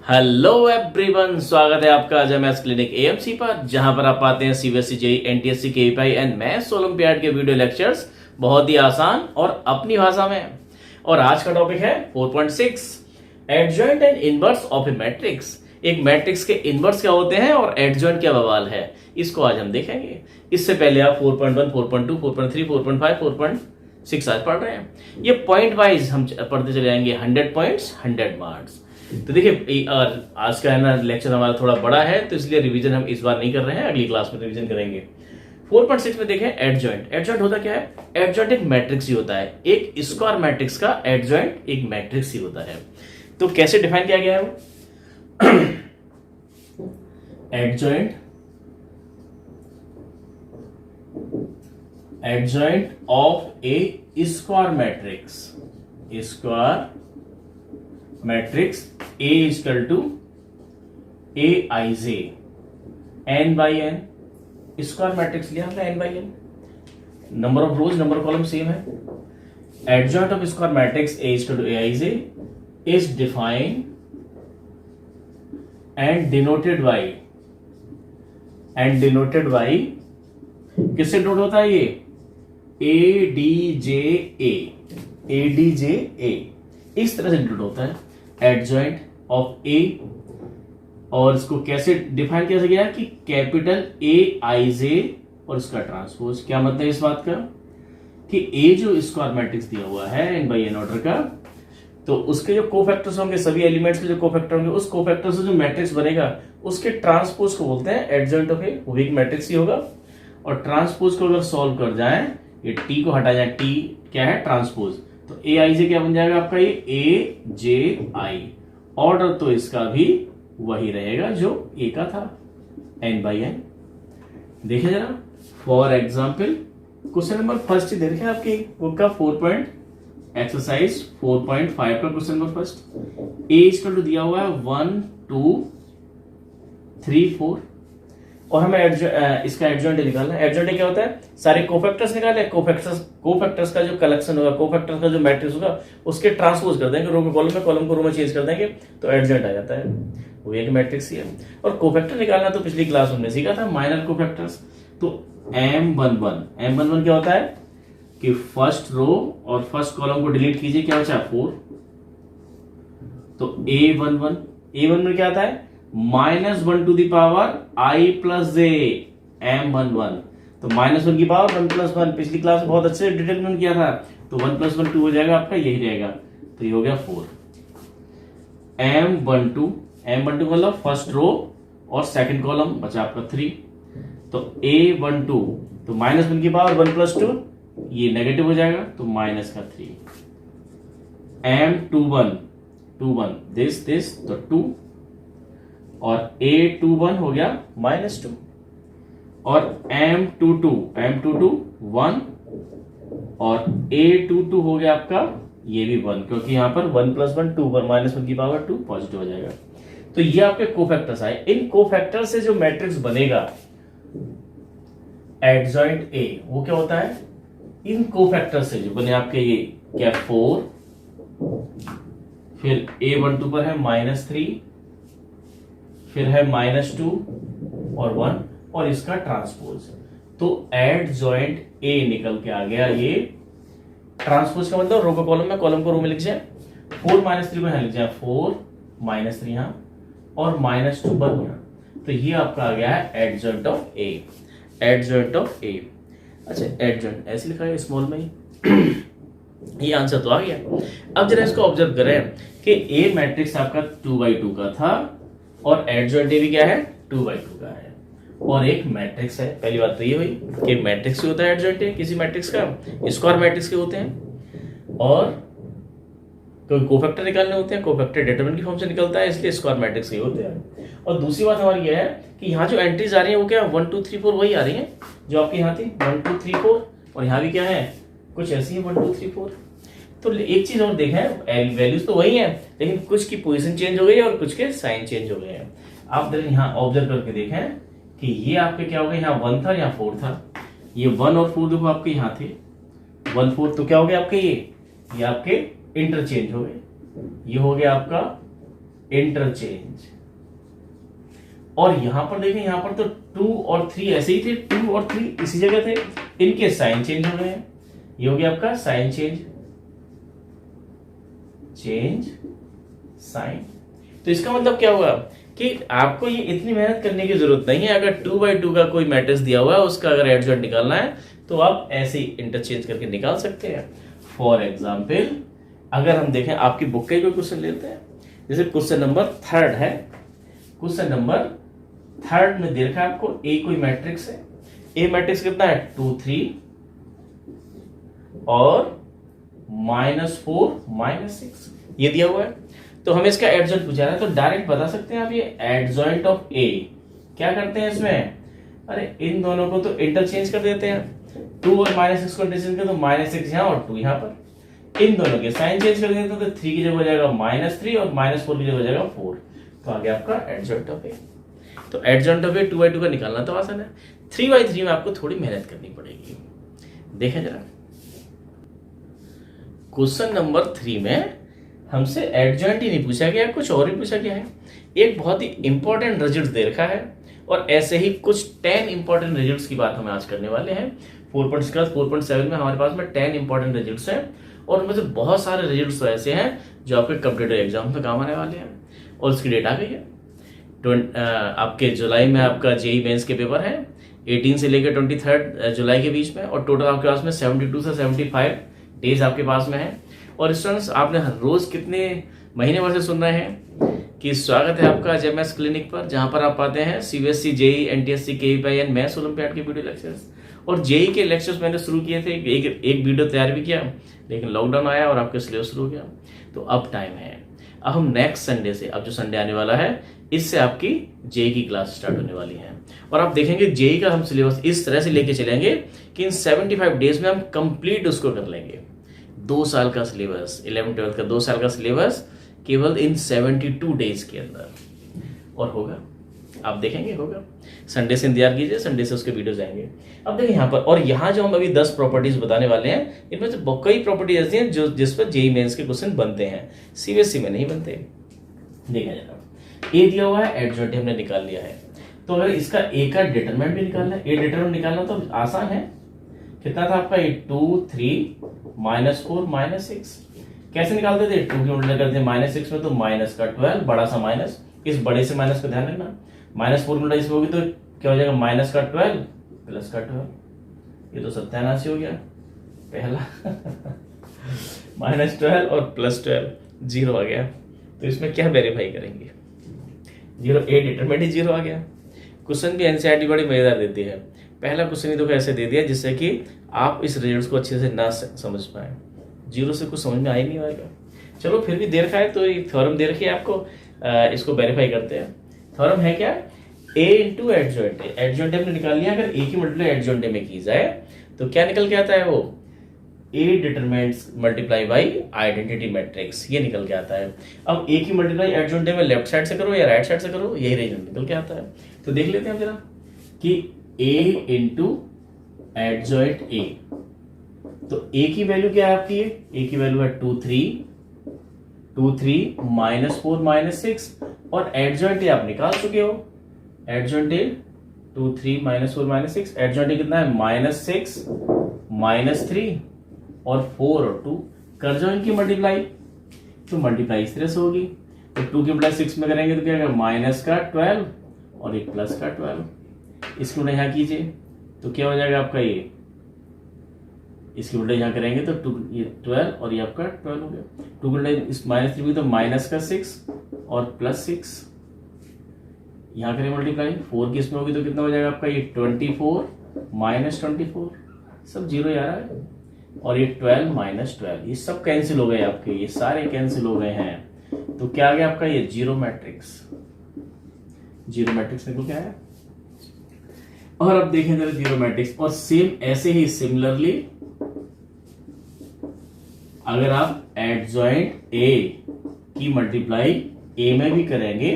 Hello everyone, स्वागत है आपका अजय मैथ्स क्लिनिक एएमसी पर, जहां पर आप पाते हैं CBSE JEE NTSE KVPY and maths olympiad के वीडियो लेक्चर्स बहुत ही आसान और अपनी भाषा में। और आज का टॉपिक है 4.6 adjoint and inverse of A matrix. एक मैट्रिक्स के इनवर्स क्या होते हैं और एडजॉइंट क्या बवाल है, इसको आज हम देखेंगे। इससे पहले आप 4.1, 4.2, 4.3, 4.5, 4.6 आज पढ़ रहे हैं। ये पॉइंट वाइज हम पढ़ते चले जाएंगे, 100 पॉइंट्स 100 मार्क्स। तो देखिए आज का है ना लेक्चर हमारा थोड़ा बड़ा है, तो इसलिए रिवीजन हम इस बार नहीं कर रहे हैं, अगली क्लास में रिवीजन करेंगे। 4.6 में देखें एडजॉइंट। एडजॉइंट होता क्या है? एडजॉइंट एक मैट्रिक्स ही होता है। एक स्क्वायर मैट्रिक्स का एडजॉइंट एक मैट्रिक्स ही होता है। तो कैसे डिफाइन किया गया है वो? Adjoint of a square matrix A equal to Aij n by N. Square matrix लिया हमने n by N, number of rows number column same है। Adjoint of square matrix A equal to Aij is defined and denoted by किससे denote होता है ये? ADJ इस तरह से डिनोट होता है एडजॉइंट ऑफ ए। और इसको कैसे डिफाइन किया गया है कि कैपिटल Aij और इसका ट्रांसपोज। क्या मतलब है इस बात का कि ए जो स्क्वायर मैट्रिक्स दिया हुआ है n बाई एन ऑर्डर का, तो उसके जो कोफैक्टर्स होंगे, सभी एलिमेंट्स के जो कोफैक्टर होंगे, उस कोफैक्टर से जो मैट्रिक्स बनेगा उसके ट्रांसपोज को बोलते हैं एडजॉइंट ऑफ ए। वो भी एक मैट्रिक्स ही होगा। और ट्रांसपोज को अगर सॉल्व कर जाए, ये टी को हटा जाए, टी क्या है? ट्रांसपोज। तो Aij क्या बन जाएगा आपका? ये Aj। ऑर्डर तो इसका भी वही रहेगा जो ए का था, n बाई एन। देखिए जरा, for example question number first देखें आपकी बुक का एक्सरसाइज 4.5 का question number first. A equal to दिया हुआ है 1 2 3 4 और हमें इसका एडजॉइंट निकालना है। एडजॉइंट क्या होता है? सारे कोफैक्टर्स निकाले, कोफैक्टर्स का जो कलेक्शन होगा, कोफैक्टर्स का जो मैट्रिक्स होगा, उसके ट्रांसपोज कर देंगे रो को कॉलम में, कॉलम को रो में चेंज कर देंगे, तो एडजॉइंट आ जाता है। वो एक मैट्रिक्स ही है। और कोफैक्टर निकालना तो पिछली क्लास में हमने सीखा था, माइनर कोफैक्टर्स। तो M11 क्या होता है कि फर्स्ट रो और फर्स्ट कॉलम को डिलीट कीजिए, क्या बचा? 4। तो A11 क्या आता है? -1 to the power I plus j, M11। तो -1 की पावर 1 प्लस 1 पिछली क्लास में बहुत अच्छे से डिटरमिनेट किया था। तो 1 प्लस 1 2 हो जाएगा आपका, यही रहेगा। तो ये हो गया 4। M12 मतलब फर्स्ट रो और सेकंड कॉलम बचा आपका 3। तो A12 तो -1 की पावर 1 प्लस 2, ये नेगेटिव हो जाएगा, तो माइनस का 3। M21 दिस तो 2 और A21 हो गया -2। और M22 1 और A22 हो गया आपका ये भी 1, क्योंकि यहां पर 1 प्लस 1 2 पर -1 की पावर 2 पॉजिटिव हो जाएगा। तो ये आपके कोफैक्टर्स आए। इन कोफैक्टर से जो मैट्रिक्स बनेगा एडजॉइंट ए, वो क्या होता है? इन कोफैक्टर से जो बने आपके ये क्या? 4, फिर A12 पर है -3, फिर है -2 और 1 और इसका ट्रांसपोज। तो एडजॉइंट ए निकल के आ गया। ये ट्रांसपोज का मतलब रो को कॉलम में, कॉलम को रो में लिख जाए। 4 -3 को यहां लिख जाए, 4 -3 यहां और -2 1 यहां। तो ये आपका आ गया है एडजॉइंट ऑफ ए। अच्छा, एडजॉइंट ऐसे लिखा है स्मॉल में ही। ये आंसर तो आ गया। अब जरा इसको ऑब्जर्व करें कि ए मैट्रिक्स आपका 2/2 का था और एडजॉइंट ए भी क्या है? 2/2 का है और एक मैट्रिक्स है। पहली बात तो ये हुई कि मैट्रिक्स ही होता है एडजॉइंट ए किसी मैट्रिक्स का, स्क्वायर मैट्रिक्स के होते हैं। और कोई कोफैक्टर निकालने होते हैं, कोफैक्टर डिटरमिनेंट की फॉर्म से निकलता है, इसलिए स्क्वायर मैट्रिक्स के होते हैं। और दूसरी बात हमारी यह है कि यहाँ जो एंट्रीज आ रही है वो क्या? 1 2 3 4 वही आ रही है जो आपकी यहाँ थी, 1 2 3 4। और यहाँ भी क्या है? कुछ ऐसी है 1 2 3 4। तो एक चीज और देखें, वैल्यूज तो वही है, लेकिन कुछ की पोजीशन चेंज हो गई है और कुछ के साइन चेंज हो गए हैं। आप यहाँ ऑब्जर्व करके देखें कि ये आपके क्या हो गया? यहाँ 1 था, यहाँ 4 था। ये 1 और 4 देखो आपके यहाँ थे, 1 4, तो क्या हो गया आपके? ये आपके इंटरचेंज हो गए। ये हो गया आपका इंटरचेंज। और यहां पर देखें, यहां पर तो 2 और 3 ऐसे ही थे, 2 और 3 इसी जगह थे, इनके साइन चेंज हो गए हैं। ये हो गया आपका साइन चेंज, चेंज साइन। तो इसका मतलब क्या हुआ कि आपको ये इतनी मेहनत करने की जरूरत नहीं है। अगर 2/2 का कोई मैट्रिक्स दिया हुआ है, उसका अगर एडजॉइंट निकालना है तो आप ऐसे ही इंटरचेंज करके निकाल सकते हैं। फॉर एग्जाम्पल, अगर हम देखें आपकी बुक का ही कोई क्वेश्चन लेते हैं, जैसे क्वेश्चन नंबर 3 है। क्वेश्चन नंबर 3 में दे रखा है आपको ए कोई मैट्रिक्स है। ए मैट्रिक्स कितना है 2 3 और -4 -6 ये दिया हुआ है। तो हमें इसका एडजॉइंट पूछा है, तो डायरेक्ट बता सकते हैं आप ये एडजॉइंट ऑफ ए। क्या करते हैं इसमें, अरे इन दोनों को तो इंटरचेंज कर देते हैं। 2 और -6 को इंटरचेंज कर, तो -6 यहाँ और 2 यहाँ पर। इन दोनों के साइन चेंज कर देते हैं, तो 3 की जगह हो जाएगा -3 और -4 की जगह हो जाएगा 4। तो आ गया आपका एडजॉइंट ऑफ ए। तो एडजॉइंट ऑफ ए 2/2 का निकालना तो आसान है। 3/3 में आपको थोड़ी मेहनत करनी पड़ेगी। देखें जरा, क्वेश्चन नंबर 3 में हमसे एडजॉइंट ही नहीं पूछा गया, कुछ और ही पूछा गया है। एक बहुत ही इंपॉर्टेंट रिजल्ट दे रखा है, और ऐसे ही कुछ 10 इंपॉर्टेंट रिजल्ट्स की बात हम आज करने वाले हैं। 4.7 में हमारे पास में 10 इंपॉर्टेंट रिजल्ट्स हैं, और उनमें से बहुत सारे रिजल्ट्स तो ऐसे हैं जो आपके कॉम्पिटिटिव एग्जाम में काम आने वाले हैं। और उसकी डेट आ गई है। आपके जुलाई में आपका जेई मेंस के पेपर हैं, 18 से लेकर 23 जुलाई के बीच में, और टोटल आपके पास में 72 से 75 डेज आपके पास में है। और स्टूडेंट्स, आपने रोज कितने महीने भर से सुन रहे हैं कि स्वागत है आपका जेएमएस क्लिनिक पर, जहां पर आप पाते हैं CBSE, JEE, NTSE, KVPY and maths olympiad के वीडियो लेक्चर्स। और जेई के लेक्चर्स मैंने शुरू किए थे, एक वीडियो तैयार भी किया, लेकिन लॉकडाउन आया और आपके सिलेबस शुरू हो गया। तो अब टाइम है, अब हम नेक्स्ट संडे से, अब जो संडे आने वाला है, इससे आपकी जेई की क्लास स्टार्ट होने वाली है। और आप देखेंगे जेई का हम सिलेबस इस तरह से लेके चलेंगे कि इन 75 डेज में हम कंप्लीट उसको कर लेंगे। 2 साल का सिलेबस, 11th-12th का 2 साल का सिलेबस केवल इन 72 डेज के अंदर, और होगा, आप देखेंगे होगा। संडे से इंतजार कीजिए, संडे से उसके वीडियोस आएंगे। अब देखिए यहाँ पर, और यहाँ जो हम अभी 10 प्रॉपर्टीज बताने वाले हैं, इनमें से कई प्रॉपर्टीज ऐसी हैं जो जिस पर जेई मेंस के क्वेश्चन बनते हैं, सीबीएसई में नहीं बनते। देखा जाए, ए दिया हुआ है, एडजॉइंट हमने निकाल लिया है। तो अगर इसका ए का डिटरमिनेंट भी निकालना है, ए डिटरमिनेंट निकालना तो आसान है। कितना था आपका, 2 3 -4 -6। कैसे निकालते थे, 2 की मल्टीप्लाई करते हैं -6 में, तो माइनस का 12, बड़ा सा माइनस, इस बड़े से माइनस का ध्यान रखना। -4 मल्टीप्लाई इसमें होगी तो क्या हो जाएगा, माइनस का 12 प्लस का 12। ये तो सत्यानाश हो गया पहला -12 और +12 0 आ गया। तो इसमें क्या वेरीफाई करेंगे, 0, ए डिटरमिनेंट ही 0 आ गया। क्वेश्चन भी एनसीईआरटी बड़ी मजेदार देती है। पहला क्वेश्चन ही तो ऐसे दे दिया जिससे कि आप इस रिजल्ट को अच्छे से ना समझ पाए, 0 से कुछ समझ में आ ही नहीं आएगा। चलो फिर भी दे रखा है, तो एक थ्योरम दे रखी है आपको, इसको वेरीफाई करते हैं। थ्योरम है क्या, ए इंटू एडजॉइंट ए। एडजॉइंट हमने निकाल लिया, अगर ए की मल्टीप्लाई एडजॉइंट में की जाए तो क्या निकल के आता है, वो A determinants multiply by identity matrix, ये निकल के आता है। अब ए की मल्टीप्लाई एडजॉइंट में लेफ्ट साइड से करो या राइट साइड से करो, यही रिजल्ट निकल के आता है। तो देख लेते हैं जरा कि ए इंटू एडजॉइंट ए। तो ए की वैल्यू क्या है आपकी, ए की वैल्यू है 2 3 -4 -6, और एडजॉइंट ए आप निकाल चुके हो। एडजॉइंट ए 2 3 -4 -6, एडजॉइंट ए कितना है, -6 -3 और 4 और 2। कर जाओ इनकी मल्टीप्लाई, तो मल्टीप्लाई इस तरह से होगी। तो 2 की मल्टीप्लाई 6 में करेंगे तो क्या होगा, माइनस का 12 और एक प्लस का 12। इसकी उल्टा यहाँ कीजिए तो क्या हो जाएगा आपका, ये इसकी उल्टा यहाँ करेंगे तो 2 ये 12 और ये आपका 12 हो गया। 2 की उल्टा इस -3 भी, तो माइनस का 6 और +6। यहाँ करें मल्टीप्लाई, 4 की इसमें होगी तो कितना हो जाएगा आपका, ये 24 -24, सब 0 आ रहा है। और ये 12 -12, ये सब कैंसिल हो गए आपके, ये सारे कैंसिल हो गए हैं। तो क्या आ गया आपका, ये जीरो मैट्रिक्स, जीरो मैट्रिक्स निकल के आया। और अब देखें जरा जीरो मैट्रिक्स, और सेम ऐसे ही सिमिलरली अगर आप एडजॉइंट ए की मल्टीप्लाई ए में भी करेंगे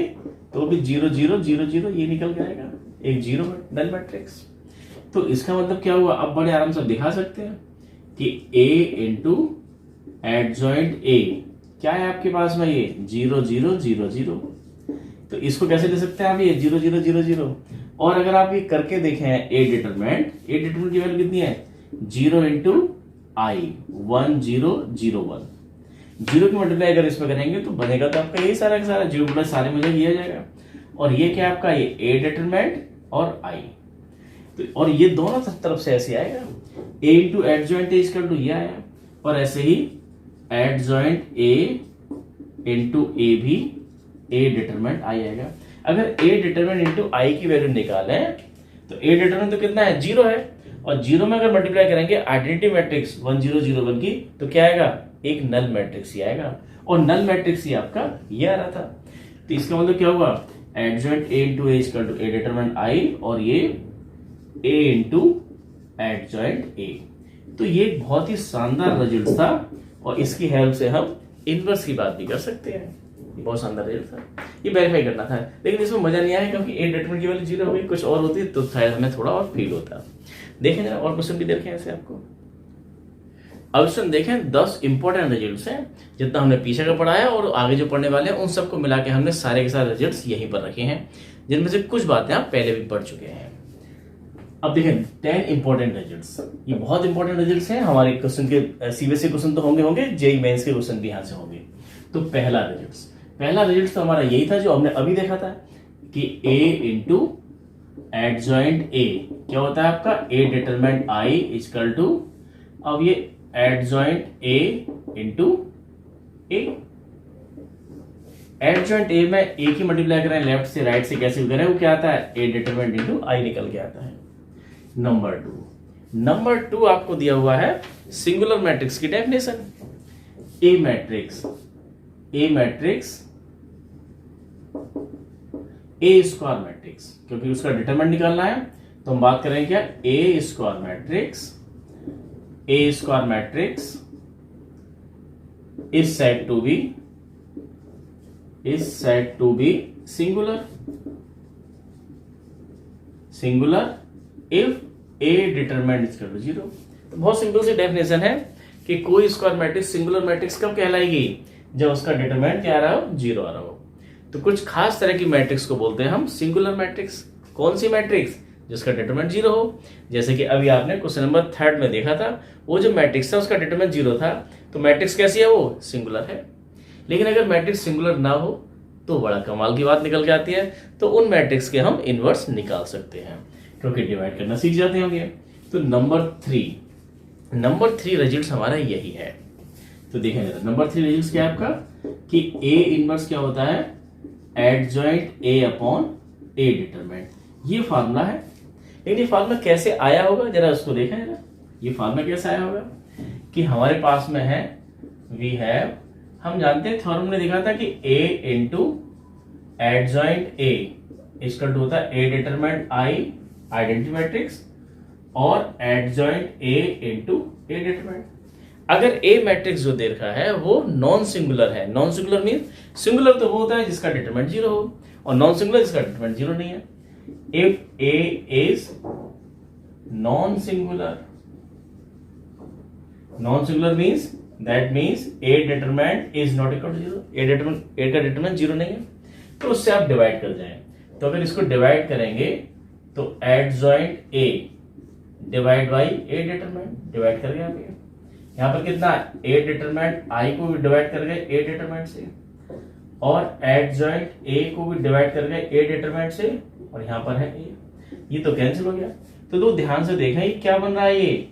तो भी 0 0 0 0 ये निकल के आएगा, एक जीरो नल मैट्रिक्स। तो इसका मतलब क्या हुआ, अब बड़े आराम से दिखा सकते हैं कि ए इंटू एडजॉइंट ए क्या है आपके पास में, ये 0 0 0 0। तो इसको कैसे ले सकते हैं आप, ये 0 0 0 0। और अगर आप ये करके देखें ए डिटरमिनेंट की वैल्यू कितनी है, 0 इंटू आई, 1 0 0 1। 0 की मल्टीप्लाई अगर इसमें करेंगे तो बनेगा तो आपका ये सारा का सारा 0 प्लस सारे में किया जाएगा। और ये क्या आपका, ये ए डिटरमिनेंट और आई, तो और ये दोनों तरफ से ऐसे आएगा, A into adjoint A equal to ये आया, और ऐसे ही एडजॉइंट ए इंटू ए भी ए डिटरमिनेंट आई आएगा। अगर ए डिटरमिनेंट इंटू आई की वैल्यू निकालें तो ए डिटरमिनेंट तो कितना है, 0 है, और 0 में अगर मल्टीप्लाई करेंगे आइडेंटिटी मैट्रिक्स 1 0 0 1 की, तो क्या आएगा, एक नल मैट्रिक्स ही आएगा। और नल मैट्रिक्स ही आपका ये आ रहा था। तो इसका मतलब क्या होगा, adjoint A into A equal to A determinant I, और ये ए इंटू एडजॉइंट ए। तो ये एक बहुत ही शानदार रिजल्ट था, और इसकी हेल्प से हम इनवर्स की बात भी कर सकते हैं। ये बहुत शानदार रिजल्ट था, ये वेरीफाई करना था, लेकिन इसमें मजा नहीं आया क्योंकि ए डिटरमिनेंट की वैल्यू 0 हो गई। कुछ और होती तो शायद हमें थोड़ा और फील होता। देखें जरा और क्वेश्चन भी देखें ऐसे आपको। अब क्वेश्चन देखें, 10 इंपॉर्टेंट रिजल्ट्स हैं, जितना हमने पीछे का पढ़ा है और आगे जो पढ़ने वाले हैं उन सबको मिला के हमने सारे के सारे रिजल्ट्स यहीं पर रखे हैं, जिनमें से कुछ बातें आप पहले भी पढ़ चुके हैं। अब देखें 10 इंपॉर्टेंट रिजल्ट्स, ये बहुत इंपॉर्टेंट रिजल्ट्स हैं। हमारे क्वेश्चन के सीबीएसई क्वेश्चन तो होंगे, जेईई मेंस के क्वेश्चन भी यहाँ से होंगे। तो पहला रिजल्ट तो हमारा यही था जो हमने अभी देखा था कि ए इंटू एडजॉइंट ए क्या होता है आपका, ए डिटरमिनेंट आई इक्वल टू, अब ये adjoint A into A. Adjoint A में ए की मल्टीप्लाई करें लेफ्ट से राइट से कैसे भी करें, वो क्या आता है, ए डिटरमिनेंट इंटू आई निकल के आता है। नंबर टू आपको दिया हुआ है सिंगुलर मैट्रिक्स की definition. A matrix A square matrix, क्योंकि उसका डिटरमिनेंट निकालना है, तो हम बात करेंगे क्या, a square matrix is said to be singular if A determinant is equal to 0। तो बहुत सिंपल सी डेफिनेशन है कि कोई स्क्वायर मैट्रिक्स सिंगुलर मैट्रिक्स कब कहलाएगी, जब उसका डिटरमिनेंट क्या आ रहा हो, 0 आ रहा हो। तो कुछ खास तरह की मैट्रिक्स को बोलते हैं हम सिंगुलर मैट्रिक्स। कौन सी मैट्रिक्स, जिसका डिटरमिनेंट 0 हो। जैसे कि अभी आपने क्वेश्चन नंबर 3 में देखा था, वो जो मैट्रिक्स था उसका डिटरमिनेंट 0 था, तो मैट्रिक्स कैसी है, वो सिंगुलर है। लेकिन अगर मैट्रिक्स सिंगुलर ना हो तो बड़ा कमाल की बात निकल के आती है, तो उन मैट्रिक्स के हम इनवर्स निकाल सकते हैं, क्योंकि डिवाइड करना सीख जाते हैं हम ये। तो नंबर 3 रिजल्ट हमारा यही है। तो देखें जरा, नंबर 3 रिजल्ट क्या है आपका, कि ए इनवर्स क्या होता है, adjoint A upon A determinant. ये फार्मूला है, लेकिन ये फार्मूला कैसे आया होगा जरा उसको देखें जरा। ये फार्मूला कैसे आया होगा कि हमारे पास में है, वी हैव, हम जानते हैं थ्योरम में देखा था कि ए इंटू एडजॉइंट ए इसका होता है ए डिटरमिनेंट आई आइडेंटिटी मैट्रिक्स, और adjoint A into A determinant. अगर ए मैट्रिक्स जो दे रखा है वो नॉन सिंगुलर है, नॉन सिंगुलर मीन सिंगुलर तो वो होता है जिसका डिटरमिनेंट 0 हो, और नॉन सिंगुलर जिसका डिटरमिनेंट 0 नहीं है। If A is non singular means that means A determinant is not equal to 0, A का डिटरमिनेंट 0 नहीं है, तो उससे आप डिवाइड कर जाएं। तो अगर इसको डिवाइड करेंगे तो adjoint A divide by A determinant, divide कर गए आप। यहां पर कितना, ए डिटरमिनेंट आई को भी डिवाइड कर गए ए डिटरमिनेंट से, और एडजॉइंट ए को भी डिवाइड कर गए ए डिटरमिनेंट से, और यहां पर है ए, ये तो कैंसिल हो गया। तो दो ध्यान से देखना, ये क्या बन रहा है, ये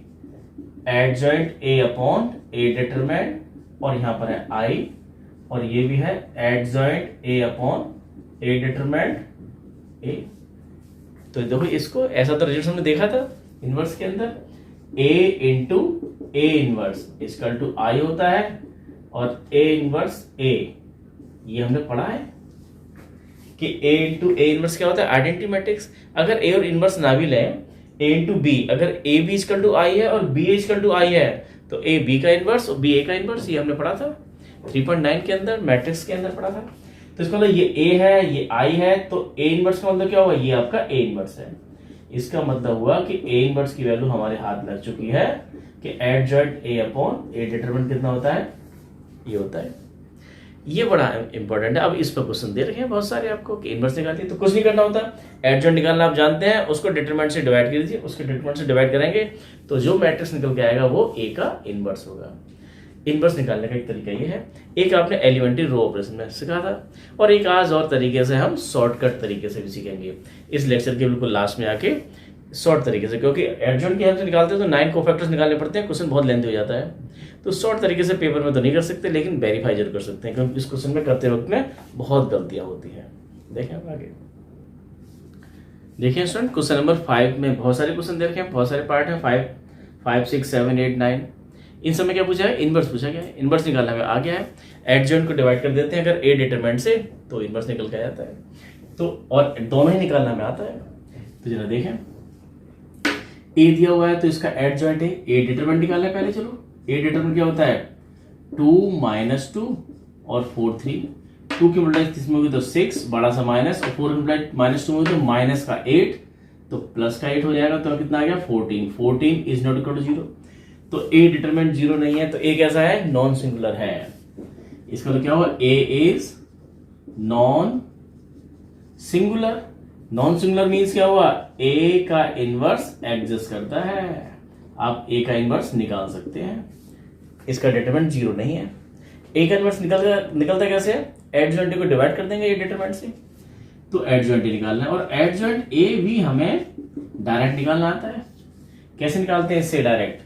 adjoint A upon A determinant, और यहां पर है आई, और ये भी है adjoint A upon A determinant A. तो देखो इसको ऐसा तो रिजल्ट हमने देखा था इनवर्स के अंदर, A into A inverse equal to I होता है, और ए इनवर्स ए, ये हमने पढ़ा है कि ए इंटू ए इनवर्स क्या होता है, आइडेंटिटी मैट्रिक्स। अगर ए और इनवर्स ना भी लें, ए इंटू बी, अगर ए बी इक्वल टू आई है और बी इक्वल टू आई है, तो ए बी का इनवर्स और बी ए का इनवर्स, ये हमने पढ़ा था 3.9 के अंदर, मैट्रिक्स के अंदर पढ़ा था। तो इसका मतलब ये ए है, ये आई है, तो ए इनवर्स का मतलब क्या हुआ, ये आपका ए इनवर्स है। इसका मतलब हुआ कि ए इनवर्स की वैल्यू हमारे हाथ लग चुकी है कि adjoint A upon A determinant कितना होता है, ये होता है। ये बड़ा इंपॉर्टेंट है। अब इस पर क्वेश्चन दे रखे हैं बहुत सारे आपको कि इनवर्स निकालिए, तो कुछ नहीं करना होता, एडजॉइंट निकालना आप जानते हैं, उसको डिटरमिनेंट से डिवाइड कर दीजिए, उसके डिटरमिनेंट से डिवाइड करेंगे तो जो मैट्रिक्स निकल के आएगा वो ए का इनवर्स होगा। इनवर्स निकालने का एक तरीका ये है, एक आपने एलिमेंट्री रो ऑपरेशन में सीखा था, और एक आज और तरीके से हम शॉर्टकट तरीके से भी सीखेंगे इस लेक्चर के बिल्कुल लास्ट में आके, शॉर्ट तरीके से, क्योंकि एडजॉइंट की हेल्प से निकालते हैं तो 9 कोफैक्टर्स निकालने पड़ते हैं, क्वेश्चन बहुत लेंथी हो जाता है, तो शॉर्ट तरीके से पेपर में तो नहीं कर सकते, लेकिन वेरीफाई जरूर कर सकते हैं, क्योंकि इस क्वेश्चन में करते वक्त में बहुत गलतियां होती हैं। देखें हम आगे, देखिए स्टूडेंट क्वेश्चन नंबर 5 में बहुत सारे क्वेश्चन दे रखे हैं, बहुत सारे पार्ट हैं, 5, 6, 7, 8, 9, इन सब में क्या पूछा है, इनवर्स पूछा गया है, इनवर्स निकालना हमें आ गया है, एडजॉइंट को डिवाइड कर देते हैं अगर ए डिटरमिनेंट से तो इनवर्स निकल के आ जाता है, तो और दोनों ही निकालना हमें आता है। तो जरा देखें, ए दिया हुआ है तो इसका एडजॉइंट है, ए डिटरमिनेंट निकालना है पहले, चलो ए डिटरमिनेंट क्या होता है 2 - 2 और 4 3, 2 की मल्टीप्लाई इसमें होगी तो 6 बड़ा सा माइनस, और 4 मल्टीप्लाई -2 में तो माइनस का 8 तो प्लस का 8 हो जाएगा, तो कितना आ गया 14, 14 इज नॉट इक्वल टू 0, तो ए डिटरमिनेंट 0 नहीं है, तो ए कैसा है, नॉन सिंगुलर है, इसका तो क्या हुआ, A is non singular, non singular means क्या हुआ, ए का इनवर्स एग्जिस्ट करता है, आप ए का इनवर्स निकाल सकते हैं, इसका डिटरमिनेंट 0 नहीं है, ए का इनवर्स निकलता कैसे है, एडजॉइंट को डिवाइड कर देंगे ए डिटरमिनेंट से, तो एडजॉइंट निकालना है, और एडजॉइंट ए भी हमें डायरेक्ट निकालना आता है, कैसे निकालते हैं इससे डायरेक्ट,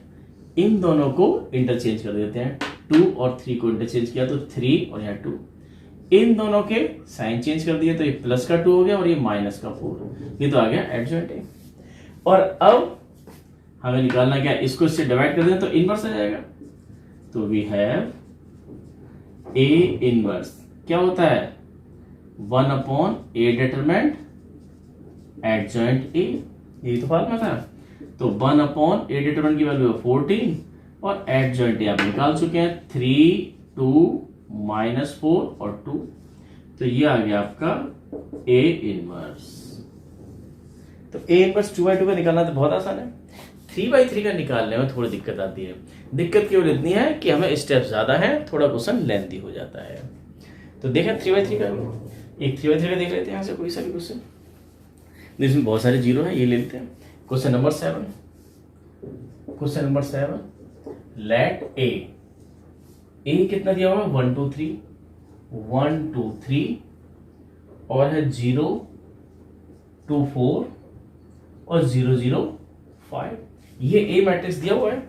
इन दोनों को इंटरचेंज कर देते हैं, 2 और 3 को इंटरचेंज किया तो 3 और यहाँ 2, इन दोनों के साइन चेंज कर दिए तो ये प्लस का 2 हो गया और ये माइनस का 4, ये तो आ गया एडजॉइंट ए। और अब हमें निकालना क्या, इसको इससे डिवाइड कर दें तो इनवर्स आ जाएगा, तो वी हैव ए इनवर्स क्या होता है 1/a डिटरमिनेंट एडजॉइंट ए, ये तो फॉर्मूला था, तो 1/a डिटरमिनेंट की वैल्यू है 14 और एडजॉइंट ए आप निकाल चुके हैं 3, 2, -4 और 2, तो ये आ गया आपका ए इनवर्स। तो ए इनवर्स 2/2 का निकालना तो बहुत आसान है, 3/3 का निकालने में थोड़ी दिक्कत आती है, दिक्कत केवल इतनी है कि हमें स्टेप ज्यादा है, थोड़ा क्वेश्चन लेंथी हो जाता है। तो देखें 3/3 का, एक 3/3 का देख लेते हैं यहाँ से कोई सा भी क्वेश्चन, जिसमें बहुत सारे जीरो है, ये ले लेते हैं। Question number 7, question number 7, let A कितना दिया हुआ है 1 2 3, 1 2 3 और है 0 2 4 और 0 0 5, ये ए मैट्रिक्स दिया हुआ है,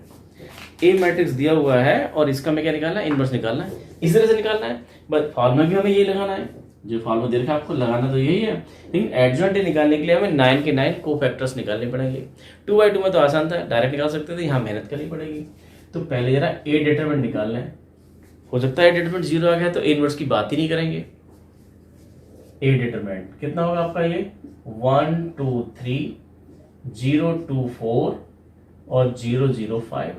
ए मैट्रिक्स दिया हुआ है, और इसका हमें क्या निकालना है, इनवर्स निकालना है, इस तरह से निकालना है, बट फॉर्मूला भी हमें ये लगाना है, जो फॉर्मूला दे रखा है आपको लगाना तो यही है, लेकिन एडजॉइंट निकालने के लिए हमें 9 के 9 कोफैक्टर्स निकालने पड़ेंगे। 2/2 में तो आसान था, डायरेक्ट निकाल सकते थे, यहाँ मेहनत करनी पड़ेगी, तो पहले जरा ए डिटरमिनेंट निकालना है, हो सकता है डिटरमिनेंट 0 आ गया तो ए इनवर्स की बात ही नहीं करेंगे। ए डिटरमिनेंट कितना होगा आपका, ये 1 2 3 0 2 4 और 0 0 5,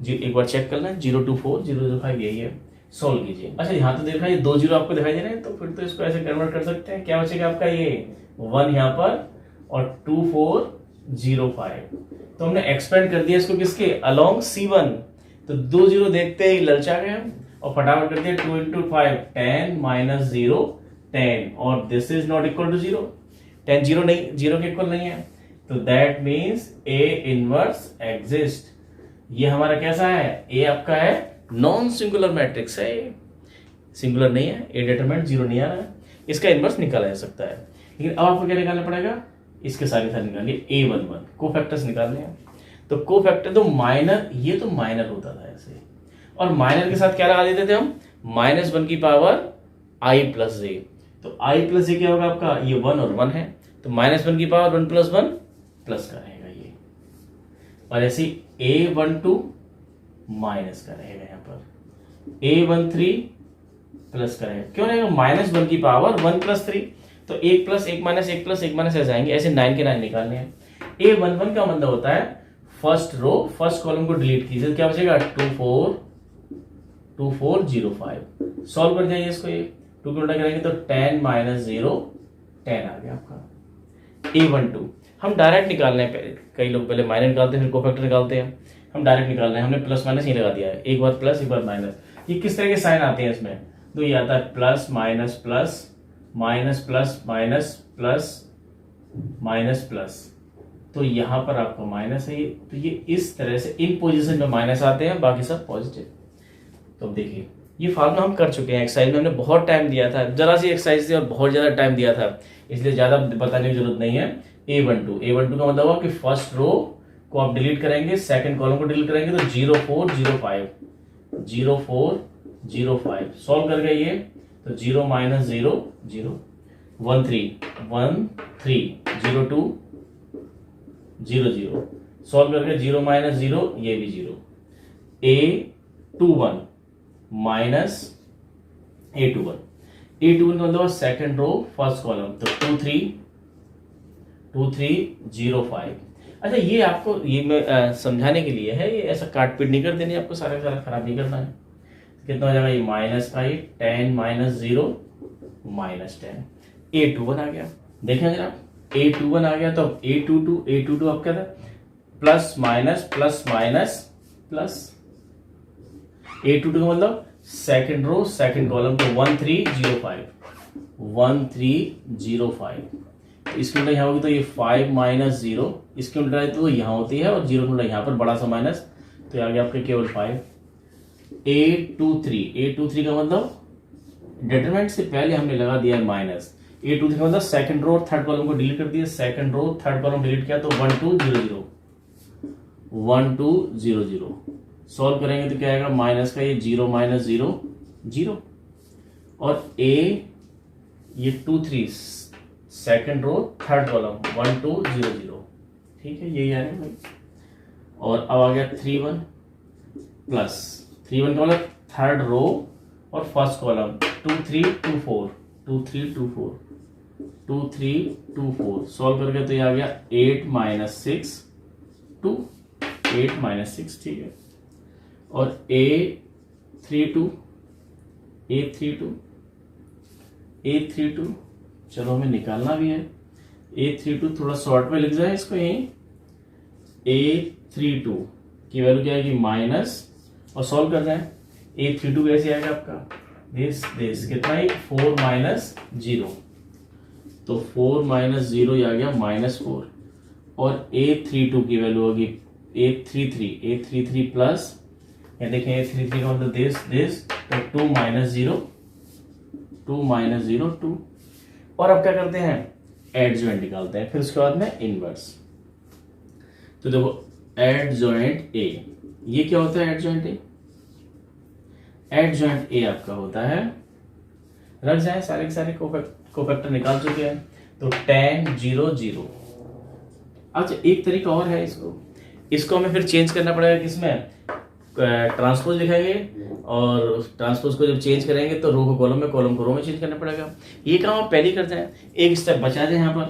जी एक बार चेक करना, 0 2 4 0 0 5 यही है, सोल्व कीजिए। अच्छा यहाँ तो देखा ये 2 0 आपको दिखाई दे रहे हैं, तो फिर तो इसको ऐसे कन्वर्ट कर सकते हैं, क्या बचेगा आपका, ये 1 यहाँ पर और 2 4 0 5, तो हमने एक्सपेंड कर दिया इसको किसके, अलोंग C1, तो 2 0 देखते ही ललचा गए हम और फटाफट कर दिया 2 × 5 10 - 0 10, और this is not equal to 0, 10 0 नहीं, 0 के इक्वल नहीं है, तो that means A inverse exist, ये हमारा कैसा है, ए आपका है नॉन सिंगुलर मैट्रिक्स है, सिंगुलर नहीं है, ए डिटरमिनेंट 0 नहीं आ रहा है, इसका इनवर्स निकाला जा सकता है, लेकिन अब आपको क्या निकालना पड़ेगा, इसके सारे साथ निकालिए A11 कोफैक्टर्स निकालने हैं, तो कोफैक्टर तो माइनर, ये तो माइनर होता था ऐसे, और माइनर के साथ क्या लगा देते थे हम, -1 की पावर i + j, तो i + j क्या होगा आपका, ये 1 और 1 है, तो -1 की पावर 1 + 1 प्लस का रहेगा ये, और ऐसे A12 माइनस का रहेगा, यहाँ पर A13 प्लस का रहेगा, क्यों रहेगा, -1 की पावर 1 + 3, तो 1 + 1 - 1 + 1 - ऐसे आएंगे, ऐसे 9 के 9 निकालने हैं। A11 का मतलब होता है फर्स्ट रो, फर्स्ट कॉलम को डिलीट कीजिए, क्या बचेगा 2 4 2 4 0 5, सॉल्व कर जाइए इसको, ये 2 को उल्टा करेंगे तो 10 - 0 10 आ गया आपका। A12 हम डायरेक्ट निकालने हैं, पहले कई लोग पहले माइनस निकालते हैं फिर कोफैक्टर निकालते हैं, हम डायरेक्ट निकाल रहे हैं, हमने प्लस माइनस ही लगा दिया है, एक बार प्लस एक बार माइनस, ये किस तरह के साइन आते हैं इसमें, तो ये आता है plus minus plus minus plus minus plus minus plus, तो यहां पर आपका माइनस है। तो ये इस तरह से इन पोजीशन में माइनस आते हैं, बाकी सब पॉजिटिव। तो अब देखिए ये फार्मूला हम कर चुके हैं, एक्सरसाइज में हमने बहुत टाइम दिया था, जरा सी एक्सरसाइज थी और बहुत ज्यादा टाइम दिया था, इसलिए ज्यादा बताने की जरूरत नहीं है। A12 का मतलब हुआ कि फर्स्ट रो को आप डिलीट करेंगे, सेकंड कॉलम को डिलीट करेंगे, तो 0405 0405 सॉल्व कर गए ये, तो 0 माइनस 0 0 1 3 1 3 0 2 0 0 सॉल्व करके 0 माइनस 0 ये भी 0, A21 माइनस A21 का मतलब सेकंड रो फर्स्ट कॉलम, तो 2 3 2 3 0 5। अच्छा ये आपको ये मैं समझाने के लिए है, ये ऐसा काट पीट नहीं कर देनी, आपको सारा सारा खराब नहीं करना है। कितना हो जाएगा ये माइनस का, ये 10 माइनस 0 माइनस 10, A21 आ गया। देखें अगर आप A21 आ गया तो A22 आप क्या था, प्लस माइनस प्लस। A22 का मतलब सेकंड रो सेकंड कॉलम, तो 1305 तो इसके उल्टा यहाँ होगी, तो ये 5 माइनस 0, इसके उल्टा है तो यहाँ होती है, और 0 के उल्टा यहाँ पर बड़ा सा माइनस, तो आ गया आपके केवल 5। A23 का मतलब डिटरमिनेंट से पहले हमने लगा दिया है माइनस। A23 का मतलब सेकंड रो और थर्ड कॉलम को डिलीट कर दिया, second row third column delete किया, तो 1 2 0 0 सॉल्व करेंगे तो क्या आएगा, माइनस का ये 0 माइनस 0 0, और ये 2 3 सेकंड रो थर्ड कॉलम 1 2 0 0, ठीक है यही आएगा भाई। और अब आ गया 3 1 प्लस 3 1 का मतलब थर्ड रो और फर्स्ट कॉलम 2 3 2 4 2 3 2 4 2 3 2 4 सॉल्व करके तो ये आ गया 8 माइनस 6 2 8 माइनस 6, ठीक है। और A32 चलो हमें निकालना भी है। A32 थोड़ा शॉर्ट में लिख जाए इसको, यहीं A32 की वैल्यू क्या है, माइनस, और सॉल्व कर जाए। A32 कैसे आएगा आपका, दिस कितना है 4 माइनस 0, तो 4 माइनस 0 आ गया माइनस 4, और A32 की वैल्यू होगी A33 प्लस, या देखें A33 का मतलब दिस, तो 2 माइनस 0 2। और अब क्या करते हैं, एडजॉइंट निकालते हैं, फिर उसके बाद में इनवर्स। तो देखो एडजॉइंट A, ये क्या होता है एडजॉइंट A? एडजॉइंट A आपका होता है, रख जाए सारे के सारे कोफैक्टर निकाल चुके हैं, तो tan 0 0। अच्छा एक तरीका और है, इसको हमें फिर चेंज करना पड़ेगा, किसमें, ट्रांसपोज लिखेंगे, और ट्रांसपोज को जब चेंज करेंगे तो रो को कॉलम में, कॉलम को रो में चेंज करना पड़ेगा। ये काम आप पहले ही कर जाए, एक स्टेप बचा जाए यहाँ पर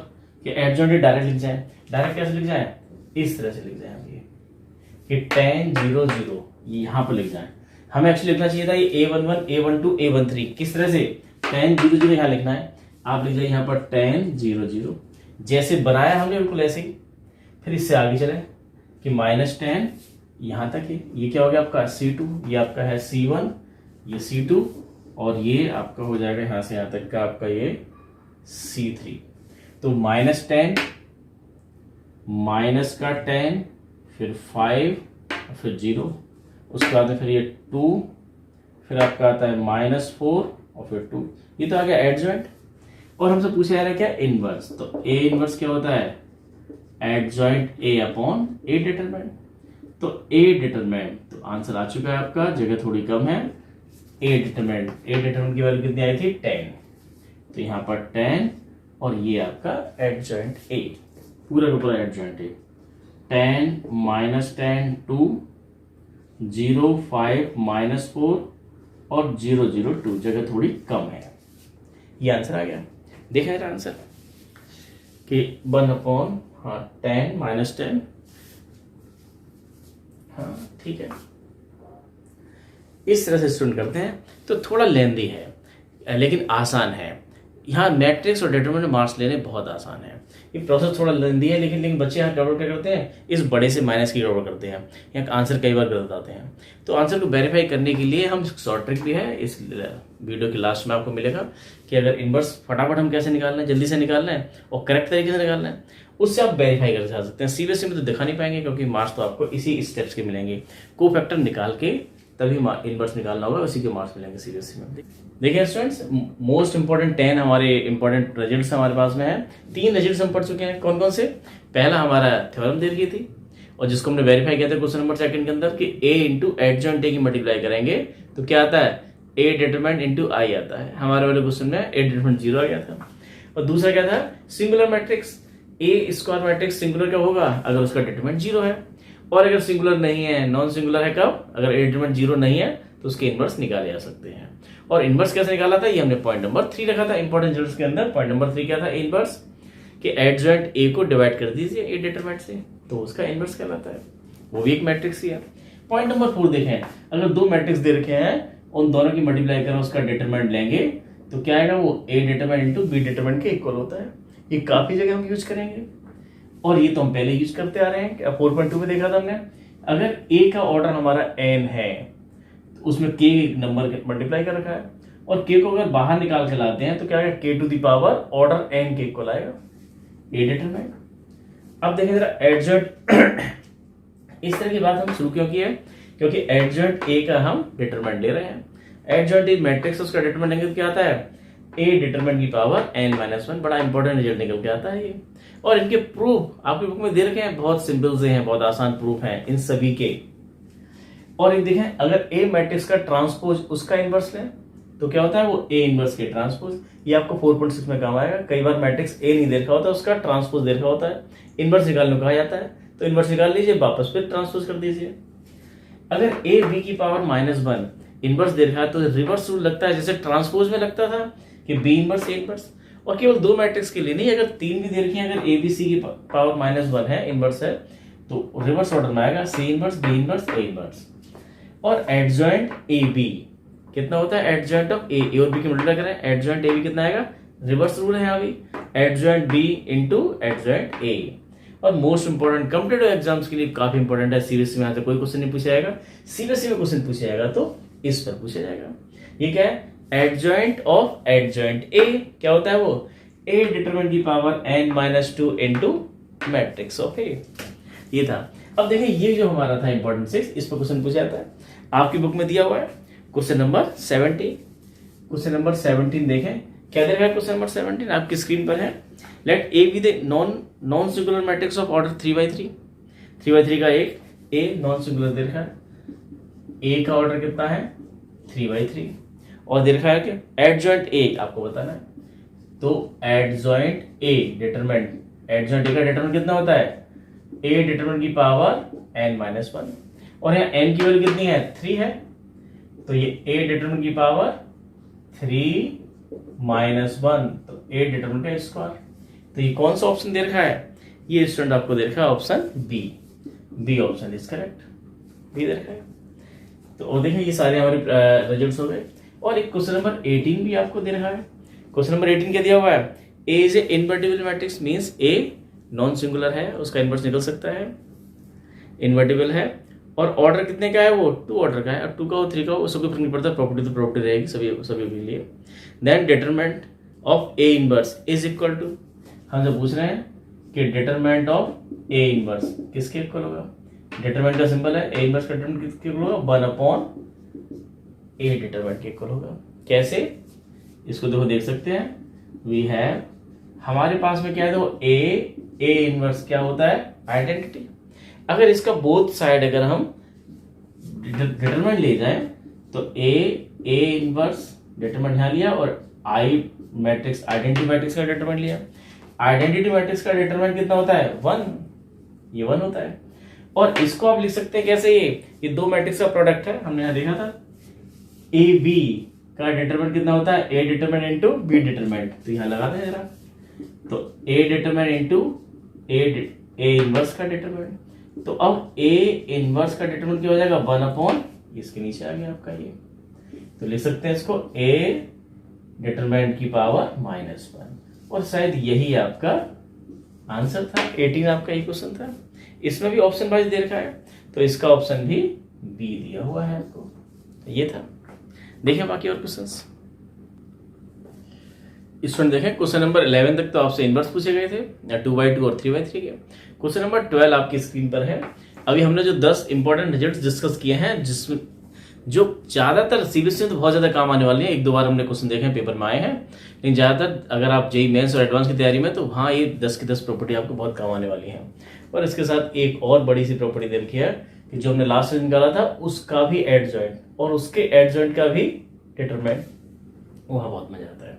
कि एडजॉइंट डायरेक्ट लिख जाए। डायरेक्ट कैसे लिख जाए, इस तरह से लिख जाए कि tan 0 0 यहाँ पर लिख जाए। हमें एक्चुअली लिखना चाहिए था ये A11 A12 A13, किस तरह से, tan 0 0 यहाँ लिखना है, आप लिख जाए यहाँ पर tan 0 0, जैसे बनाया हमने बिल्कुल ऐसे ही। फिर इससे आगे चले कि माइनस 10 यहां तक है, ये क्या हो गया आपका C2, ये आपका है C1, ये C2, और ये आपका हो जाएगा यहां से यहां तक का आपका ये C3। तो माइनस 10 माइनस का 10 फिर 5 फिर 0, उसके बाद में फिर ये 2, फिर आपका आता है -4 और फिर 2। ये तो आ गया एडजॉइंट। और हमसे पूछा जा रहा है क्या, इनवर्स। तो A इनवर्स क्या होता है, adjoint A upon A determinant. तो A डिटरमिनेंट, तो आंसर आ चुका है आपका, जगह थोड़ी कम है। A डिटरमिनेंट की वैल्यू कितनी आई थी, 10, तो यहां पर 10, और ये आपका एडजॉइंट A, पूरा का पूरा एडजॉइंट A। 10 माइनस 10 2 0 5 -4 और 0 0 2, जगह थोड़ी कम है। ये आंसर आ गया। देखा है आंसर कि 1 अपॉन 10 माइनस 10, हाँ ठीक है। इस तरह से स्टूडेंट करते हैं, तो थोड़ा लेंदी है लेकिन आसान है। यहाँ मैट्रिक्स और डिटरमिनेंट मार्क्स लेने बहुत आसान है। ये प्रोसेस थोड़ा लेंदी है, लेकिन बच्चे यहाँ गड़बड़ क्या करते हैं, इस बड़े से माइनस की गड़बड़ करते हैं, यहाँ आंसर कई बार गलत आते हैं। तो आंसर को वेरीफाई करने के लिए हम शॉर्ट ट्रिक भी है, इस वीडियो के लास्ट में आपको मिलेगा कि अगर इनवर्स फटाफट हम कैसे निकालना है, जल्दी से निकालना है और करेक्ट तरीके से निकालना है, उससे आप वेरीफाई कर सकते हैं। सीबीएसई में तो दिखा नहीं पाएंगे क्योंकि मार्क्स तो आपको इसी स्टेप्स के मिलेंगे। को फैक्टर निकाल के तभी इनवर्स निकालना होगा, उसी के मार्क्स मिलेंगे सीबीएसई में। देखिए स्टूडेंट्स, मोस्ट इंपॉर्टेंट 10 हमारे इंपॉर्टेंट रिजल्ट्स हमारे पास में है। 3 रिजल्ट्स हम पढ़ चुके हैं। कौन कौन से? पहला हमारा थ्योरम दे रखी थी और जिसको हमने वेरीफाई किया था क्वेश्चन नंबर 2 के अंदर कि a इंटू एडजॉइंट a की मल्टीप्लाई करेंगे तो क्या आता है, a डिटरमिनेंट इंटू आई आता है। हमारे वाले क्वेश्चन में a डिटरमिनेंट 0 आ गया था। और दूसरा क्या था, singular matrix a square matrix singular कब होगा, अगर उसका डिटरमिनेंट 0 है, और अगर सिंगुलर नहीं है, नॉन सिंगुलर है कब, अगर a डिटरमिनेंट 0 नहीं है तो उसके इनवर्स निकाले जा सकते हैं। और इनवर्स कैसे निकाला था, ये हमने पॉइंट नंबर 3 रखा था इंपॉर्टेंट रिजल्ट्स के अंदर। पॉइंट नंबर 3 क्या था, इनवर्स कि एडजॉइंट a को डिवाइड कर दीजिए a डिटरमिनेंट से तो उसका इनवर्स कहलाता है, वो भी एक मैट्रिक्स ही है। पॉइंट नंबर 4 देखें, अगर 2 मैट्रिक्स दे रखे हैं उन दोनों की मल्टीप्लाई करें उसका डिटरमिनेंट लेंगे तो क्या आएगा, वो a determinant into b determinant के इक्वल होता है। ये काफी जगह हम यूज करेंगे और ये तो हम पहले यूज करते आ रहे हैं। 4.2 में देखा था हमने, अगर a का ऑर्डर हमारा n है तो उसमें k नंबर मल्टीप्लाई कर रखा है और k को अगर बाहर निकाल के लाते हैं तो क्या आएगा, k to the power order n के इक्वल आएगा a डिटरमिनेंट। अब देखें जरा एडजॉइंट इस तरह की बात हम शुरू क्यों की है, क्योंकि एडजॉइंट a का हम डिटरमिनेंट ले रहे हैं। एडजॉइंट a मैट्रिक्स उसका डिटरमिनेंट लेंगे तो क्या आता है, a डिटरमिनेंट की पावर n-1। बड़ा इंपॉर्टेंट रिजल्ट निकल के आता है ये। और इनके प्रूफ आपकी बुक में दे रखे हैं, बहुत सिंपल से हैं, बहुत आसान प्रूफ हैं इन सभी के। और एक देखें, अगर a मैट्रिक्स का ट्रांसपोज उसका इनवर्स लें तो क्या होता है, वो a इनवर्स के ट्रांसपोज। ये आपको 4.6 में काम आएगा। कई बार मैट्रिक्स a नहीं दे रखा होता, उसका ट्रांसपोज दे रखा होता है, इनवर्स निकालने को कहा जाता है। तो इनवर्स निकाल लीजिए, वापस फिर ट्रांसपोज कर दीजिए। अगर a b की पावर -1 इनवर्स दे रखा है तो रिवर्स रूल लगता है जैसे ट्रांसपोज में लगता था कि b इनवर्स a इनवर्स। और केवल 2 मैट्रिक्स के लिए नहीं, अगर 3 भी दे रखी है, अगर a b c की पावर -1 है, इनवर्स है, तो रिवर्स ऑर्डर में आएगा c inverse b inverse a inverse. और एडजॉइंट ए बी कितना होता है, एडजॉइंट ऑफ ए और बी की मल्टीप्लाई करें, एडजॉइंट ए बी कितना आएगा, रिवर्स रूल है यहाँ भी, adjoint B into adjoint A. और मोस्ट इंपोर्टेंट कॉम्पिटिटिव एग्जाम्स के लिए काफी इंपोर्टेंट है। सीबीएसई में यहाँ से कोई क्वेश्चन नहीं पूछा जाएगा, सीबीएसई में क्वेश्चन पूछा जाएगा तो इस पर पूछा जाएगा। ये क्या है, एडजॉइंट ऑफ एडजॉइंट ए क्या होता है, वो ए डिटरमिनेंट की power n-2 into matrix of A. ये था। अब देखें, ये जो हमारा था इंपॉर्टेंट 6, इस पर क्वेश्चन पूछा जाता है, आपकी बुक में दिया हुआ है क्वेश्चन नंबर 17। क्वेश्चन नंबर 17 देखें, क्या दे रहा है क्वेश्चन नंबर 17 आपकी स्क्रीन पर है। Let A be the non singular matrix of order 3/3। 3/3 का एक ए नॉन सिंगुलर दे रखा है, ए का ऑर्डर कितना है 3/3 और दे रखा है कि एडजॉइंट ए आपको बताना है। तो adjoint A determinant, adjoint A का डिटरमिनेंट कितना होता है, ए डिटरमिनेंट की पावर n-1 और यहाँ n की वैल्यू कितनी है 3 है, तो ये a डिटरमिनेंट की पावर 3-1 तो a डिटरमिनेंट का स्क्वायर। तो ये कौन सा ऑप्शन दे रखा है, ये स्टूडेंट आपको दे रखा है option B option is correct, B दे रखा है। तो देखिए ये सारे हमारे रिजल्ट्स हो गए। और एक क्वेश्चन नंबर 18 भी आपको दे रखा है। क्वेश्चन नंबर 18 क्या दिया हुआ है, a is a invertible matrix means a non singular है, उसका इनवर्स निकल सकता है, इन्वर्टिबल है और ऑर्डर कितने का है, वो 2 ऑर्डर का है। अब 2 का हो 3 का हो उसको कोई फर्क नहीं पड़ता, प्रॉपर्टी तो प्रॉपर्टी रहेगी सभी के लिए। Then determinant of A inverse is equal to, हम जब पूछ रहे हैं कि डिटरमिनेंट ऑफ ए इनवर्स किसके इक्वल होगा, डिटरमिनेंट का सिंबल है, ए इनवर्स का डिटरमिनेंट किसके इक्वल होगा, 1/a डिटरमिनेंट के इक्वल होगा। कैसे, इसको देखो देख सकते हैं, वी हैव हमारे पास में क्या है, देखो ए इनवर्स क्या होता है, आइडेंटिटी। अगर इसका बोथ साइड अगर हम डिटरमिनेंट ले जाएं तो ए इनवर्स डिटरमिनेंट यहाँ लिया और आई मैट्रिक्स आइडेंटिटी मैट्रिक्स का डिटरमिनेंट लिया। आइडेंटिटी मैट्रिक्स का डिटरमिनेंट कितना होता है 1, ये 1 होता है। और इसको आप लिख सकते हैं कैसे, ये 2 मैट्रिक्स का प्रोडक्ट है, हमने यहाँ देखा था। ए बी का डिटरमिनेंट कितना होता है, ए डिटरमिनेंट इंटू बी डिटरमिनेंट, तो यहाँ लगा दें जरा, तो ए डिटरमिनेंट इंटू ए इनवर्स का डिटरमिनेंट। तो अब ए इनवर्स का डिटरमिनेंट क्या हो जाएगा 1/, इसके नीचे आ गया आपका ये, तो लिख सकते हैं इसको ए डिटरमिनेंट की पावर -1। और शायद यही आपका आंसर था, 18 आपका ये क्वेश्चन था। इसमें भी ऑप्शन वाइज दे रखा है, तो इसका ऑप्शन भी बी दिया हुआ है आपको, तो ये था। देखिए बाकी और क्वेश्चंस। स्टूडेंट देखें क्वेश्चन नंबर 11 तक तो आपसे इनवर्स पूछे गए थे, 2/2 और 3/3 के। क्वेश्चन नंबर 12 आपकी स्क्रीन पर है। अभी हमने जो 10 इंपॉर्टेंट रिजल्ट्स डिस्कस किए हैं, जिसमें जो ज्यादातर सीबीएसई में तो बहुत ज्यादा काम आने वाले हैं, 1-2 बार हमने क्वेश्चन देखे हैं, पेपर में आए हैं, लेकिन ज्यादातर अगर आप जेईई मेंस और एडवांस की तैयारी में, तो हाँ ये 10 की 10 प्रॉपर्टी आपको बहुत काम आने वाली है। और इसके साथ एक और बड़ी सी प्रॉपर्टी दे रखी है कि जो हमने लास्ट में निकाला था उसका भी एड जॉइंट और उसके एड जॉइंट का भी डिटरमिनेंट, वहां बहुत मजा आता है।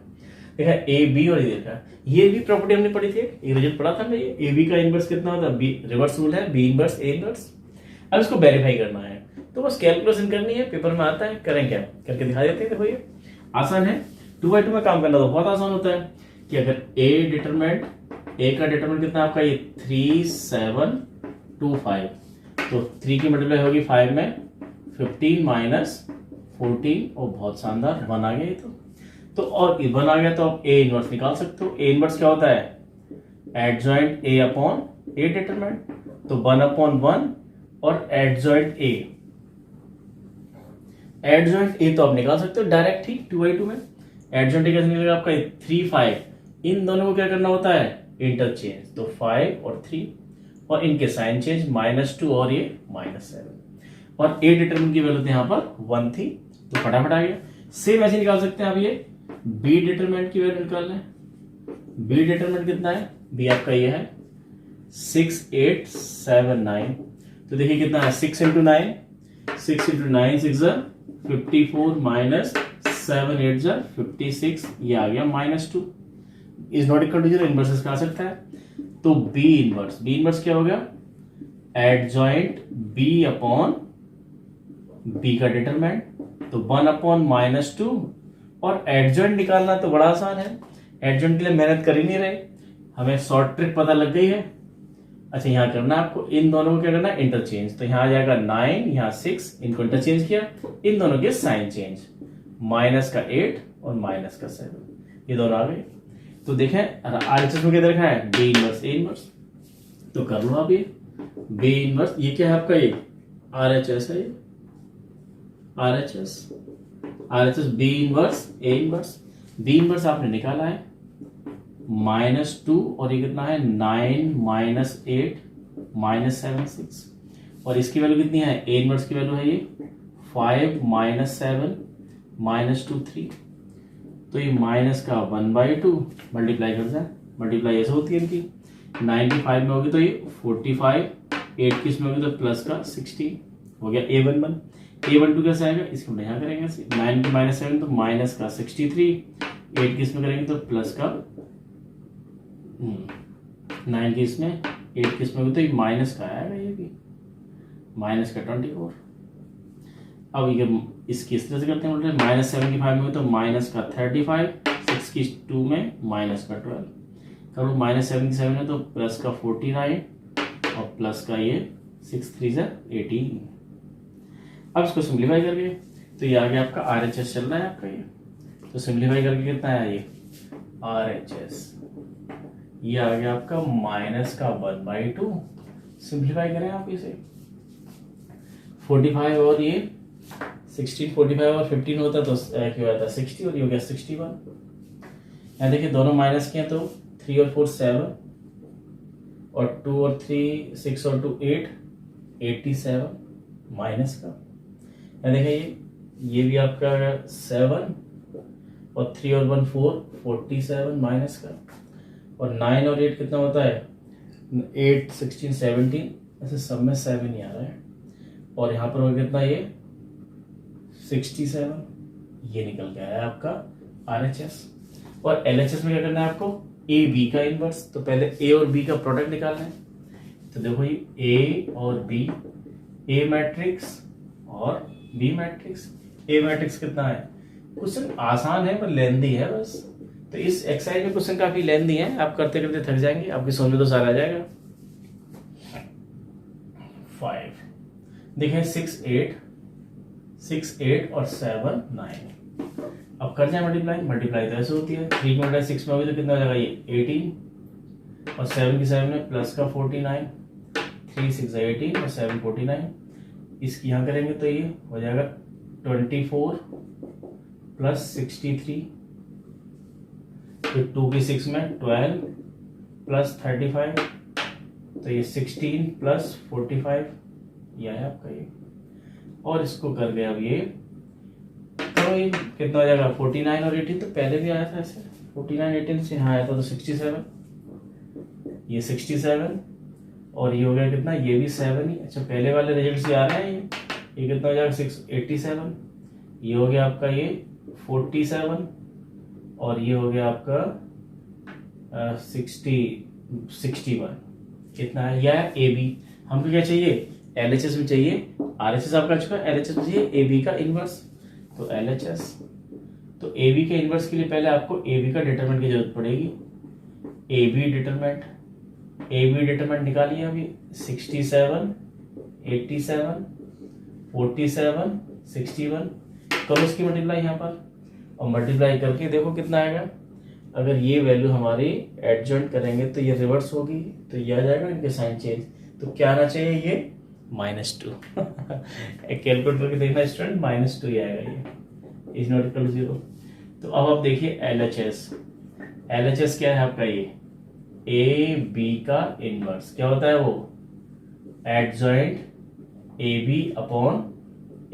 देखा ए बी और ये देखा, ये भी प्रॉपर्टी हमने पढ़ी थी, ये रिजल्ट पढ़ा था हमने, ये ए बी का इनवर्स कितना होता है, बी रिवर्स रूल है, बी इनवर्स ए इनवर्स। अब इसको वेरीफाई करना है, तो बस कैलकुलेशन करनी है, पेपर में आता है, करें क्या, करके दिखा देते हैं। देखो ये आसान है, 2/2 में काम करना तो बहुत आसान होता है कि अगर ए डिटरमिनेंट, ए का डिटरमिनेंट कितना आपका ये 3, 7, 2, 5, तो 3 की मल्टीप्लाई होगी 5 में, 15 माइनस 14 और बहुत शानदार 1 आ गया ये तो और 1 आ गया तो आप ए इनवर्स निकाल सकते हो। ए इनवर्स क्या होता है, adjoint A upon A determinant, तो 1/1 और एडजॉइंट ए, एडजॉइंट ए तो आप निकाल सकते हो डायरेक्ट ही 2/2 में। एडजॉइंट ए कैसे निकलेगा आपका 3, 5, इन दोनों को क्या करना होता है, इंटरचेंज, तो 5 और 3 और इनके साइन चेंज, -2 और ये -7 और ए डिटरमिनेंट की वैल्यू यहाँ पर 1 थी, तो फटाफट आ गया। सेम ऐसे निकाल सकते हैं आप ये बी डिटरमिनेंट की वैल्यू निकाल लें। बी डिटरमिनेंट कितना है, बी आपका ये है 6, 8, 7, 9, तो देखिए कितना है 6 × 9, 6 × 9 6 54 माइनस 7 8 56, ये आ गया -2, is not equal to 0, inverse आ सकता है। तो बी इनवर्स क्या हो गया, एडजॉइंट बी अपॉन बी का डिटरमिनेंट, तो 1/-2 और एडजॉइंट निकालना तो बड़ा आसान है, एडजॉइंट के लिए मेहनत कर ही नहीं रहे, हमें शॉर्ट ट्रिक पता लग गई है। अच्छा यहाँ करना आपको, इन दोनों को क्या करना, इंटरचेंज, तो यहाँ आ जाएगा 9, यहाँ 6, इनको इंटरचेंज किया, इन दोनों के साइन चेंज, -8 और -7, ये दोनों आ गए। तो देखें आरएचएस में क्या देखा है, बी इनवर्स ए इनवर्स, तो कर लो आप ये बी इनवर्स, ये क्या है आपका, ये आरएचएस है, ये RHS B inverse A inverse. B inverse आपने निकाला है -2 और ये कितना है 9 -8 -7 6 और इसकी वैल्यू कितनी है, ए इनवर्स की वैल्यू है ये 5 -7 -2 3, तो ये माइनस का 1/2 मल्टीप्लाई कर जाए, मल्टीप्लाई ऐसे होती है इनकी, 95 में होगी तो ये 45, 8 किस में होगी तो प्लस का 16 हो गया A11। A12 कैसे आएगा, इसको यहाँ करेंगे 9 के -7 तो माइनस का 63, 8 किस में करेंगे तो प्लस का 9 की इसमें 8 किस में होगी तो ये माइनस का आएगा, ये भी माइनस का 24। अब ये इसकी इस तरह से करते हैं उल्टे, -7 की 5 में तो माइनस का 35, 6 की 2 में माइनस का 12, करो -7 की 7 में तो प्लस का 49 और प्लस का ये 6 3 18। अब इसको सिंप्लीफाई करके तो ये आ गया आपका RHS चल रहा है आपका ये, तो सिंप्लीफाई करके कितना है ये RHS, ये आ गया आपका माइनस का 1/2, सिंप्लीफाई करें आप इसे 45 और ये 16, 45 और 15 होता तो क्या होता 60 और ये हो गया 61। यहाँ देखिए दोनों माइनस किए तो 3 और 4 7 और 2 और 3 6 और 2 8 87 माइनस का। यहाँ देखिए ये भी आपका 7 और 3 और 1 4 47 माइनस का, और 9 और 8 कितना होता है 8 16 17, ऐसे सब में 7 ही आ रहा है, और यहाँ पर हो कितना ये 67, ये निकल गया है आपका RHS। और LHS में क्या करना है आपको, ए बी का इनवर्स, तो पहले ए और बी का प्रोडक्ट निकालना है, तो देखो ये ए और बी, ए मैट्रिक्स और बी मैट्रिक्स। ए मैट्रिक्स कितना है, क्वेश्चन आसान है पर लेंदी है बस, तो इस एक्सरसाइज में क्वेश्चन काफी लेंदी है, आप करते करते थक जाएंगे, आपकी समझ में तो सारा आ जाएगा। 5 देखें 6 8 और 7 9, अब कर जाए मल्टीप्लाई तो ऐसे होती है, 3 की मल्टीप्लाई 6 में होगी तो कितना हो जाएगा ये 18 और 7 की 7 में प्लस का 49, 3 6 18 और 7 49, इसकी यहाँ करेंगे तो ये हो जाएगा 24 प्लस 63, फिर 2 की 6 में 12 प्लस 35, तो ये 16 प्लस 45, यह है आपका ये। और इसको कर गए अब ये, तो ये कितना हो जाएगा 49 और 18, तो पहले भी आया था ऐसे 49 18 से यहाँ आया था, तो 67, ये 67 और ये हो गया कितना, ये भी 7 ही। अच्छा पहले वाले रिजल्ट से आ रहे हैं ये कितना हो जाएगा 87, ये हो गया आपका ये 47 और ये हो गया आपका 61, कितना है यह ए बी। हमको क्या चाहिए, LHS भी चाहिए, RHS आपका चुका, LHS भी चाहिए, AB का इनवर्स, तो LHS, तो AB के इनवर्स के लिए पहले आपको AB का डिटरमिनेंट की जरूरत पड़ेगी। AB डिटरमिनेंट निकालिए अभी, 67 87 47 61, करो इसकी मल्टीप्लाई यहाँ पर, और मल्टीप्लाई करके देखो कितना आएगा। अगर ये वैल्यू हमारी एडजॉइंट करेंगे तो ये रिवर्स होगी, तो ये आ जाएगा इनके साइन चेंज, तो क्या आना चाहिए ये -2। कैलकुलेट करके देखना स्टूडेंट, -2 ही आएगा, ये इज नॉट इक्वल 0। तो अब आप देखिए LHS क्या है आपका, ये AB का इनवर्स क्या होता है, वो एडजॉइंट AB अपॉन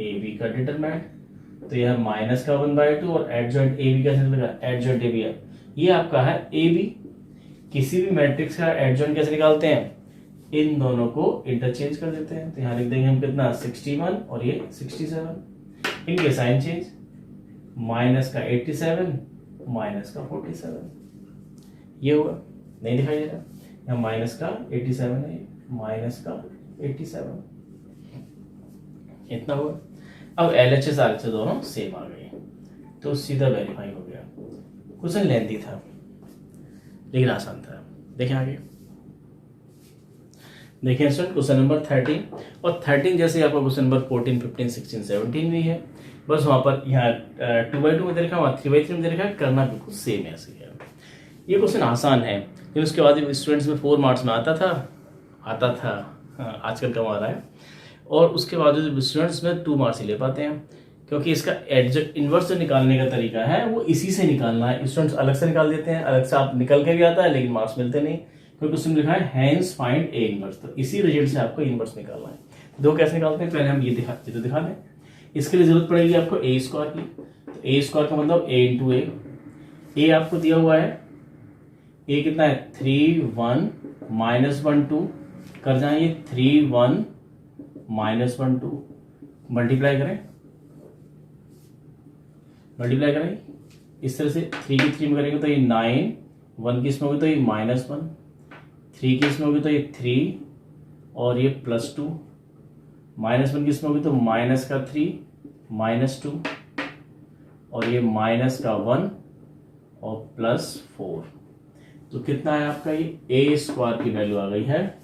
AB का डिटरमिनेंट, तो यह माइनस का 1/2 और एडजॉइंट AB कैसे निकलेगा, एडजॉइंट AB है, ये आपका है AB। किसी भी मैट्रिक्स का एडजॉइंट कैसे निकालते हैं, इन दोनों को इंटरचेंज कर देते हैं, तो यहाँ लिख देंगे हम कितना 61 और ये 67, इनके साइन चेंज, माइनस का 87 माइनस का 47, ये होगा, नहीं दिखाई दे रहा, यहाँ माइनस का 87 है, माइनस का 87, इतना होगा। अब LHS RHS दोनों सेम आ गए, तो सीधा वेरीफाई हो गया। क्वेश्चन लेंथी था लेकिन आसान था। देखें आगे, देखिए स्टूडेंट क्वेश्चन नंबर 13, और 13 जैसे आपका क्वेश्चन नंबर 14 15 16 17 भी है, बस वहां पर यहाँ 2/2 में दे रखा, वहाँ 3/3 में दे रखा, करना बिल्कुल सेम ऐसे है। ये क्वेश्चन आसान है, लेकिन उसके बाद स्टूडेंट्स में 4 मार्क्स में आता था, हाँ, आजकल कम आ रहा है, और उसके बाद स्टूडेंट्स में 2 मार्क्स ही ले पाते हैं, क्योंकि इसका इनवर्स जो निकालने का तरीका है वो इसी से निकालना है। स्टूडेंट्स अलग से निकाल देते हैं, अलग से आप निकल के भी आता है लेकिन मार्क्स मिलते नहीं, क्योंकि उसमें लिखा है हैंस फाइंड ए इनवर्स, तो इसी रिजल्ट से आपको इनवर्स निकालना है। दो कैसे निकालते हैं, पहले हम ये दिखा दें। इसके लिए जरूरत पड़ेगी आपको ए स्क्वायर की, तो ए स्क्वायर का मतलब a इंटू ए आपको दिया हुआ है, ए कितना है 3 1 -1 2, कर जाएंगे 3 1 -1 2, मल्टीप्लाई करें इस तरह से, 3 की 3 में करेंगे तो ये 9, 1 की इसमें होगी तो ये -1, 3 की इसमें होगी तो ये 3 और ये +2, -1 की इसमें होगी तो -3 -2 और ये -1 और +4, तो कितना है आपका ये ए स्क्वायर की वैल्यू आ गई है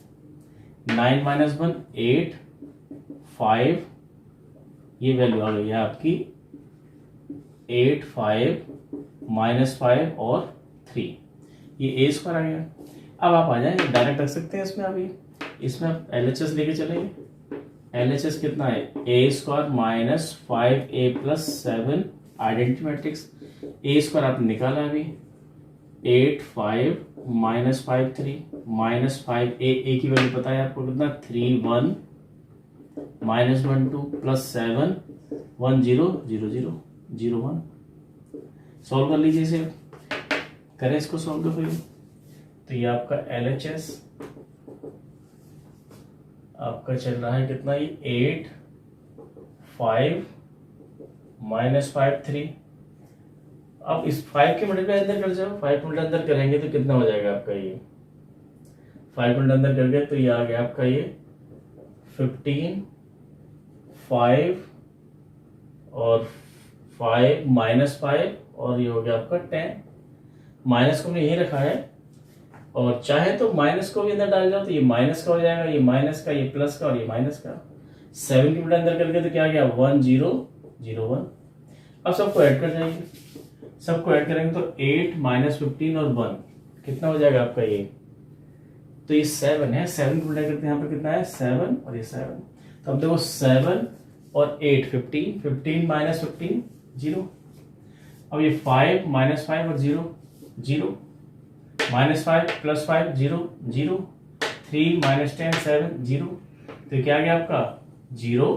9 - 1 8 5, ये वैल्यू आ गई है आपकी 8 5 -5 और 3, ये ए स्क्वायर आ गया। अब आप आ जाए डायरेक्ट रख सकते हैं इसमें, अभी इसमें आप LHS लेके चलेंगे। LHS कितना है a square -5a + 7 identity matrix, A square आपने निकाला अभी 8 5 -5 3 -5 a की वैल्यू पता है आपको कितना 3 1 -1 2 + 7 1 0 0 0 0 1, सॉल्व कर लीजिए इसे, करें इसको सॉल्व कर फिर, तो ये आपका LHS आपका चल रहा है कितना, ये 8 5 -5 3। अब इस 5 के मल्टीप्लाई अंदर कर जाओ, 5 मिनट अंदर करेंगे तो कितना हो जाएगा आपका ये 5 मिनट अंदर कर गए तो ये आ गया आपका ये 15 5 और 5 -5 और ये हो गया आपका 10, माइनस को हमने यही रखा है, और चाहे तो माइनस को भी अंदर डाल जाओ तो ये माइनस का हो जाएगा, ये माइनस का, ये प्लस का और ये माइनस का, 7 के मिनट अंदर करके तो क्या आ गया 1 0 0 1। अब सबको ऐड कर जाएंगे, सबको ऐड करेंगे तो 8 -15 और 1 कितना हो जाएगा आपका ये, तो ये 7 है, 7 को ऐड करते हैं यहाँ पर कितना है 7 और ये 7, तो अब देखो 7 और 8 15 15 -15 0, अब ये 5 -5 और 0 0, -5 + 5 0 0, 3 - 10 7 0। तो क्या आ गया आपका 0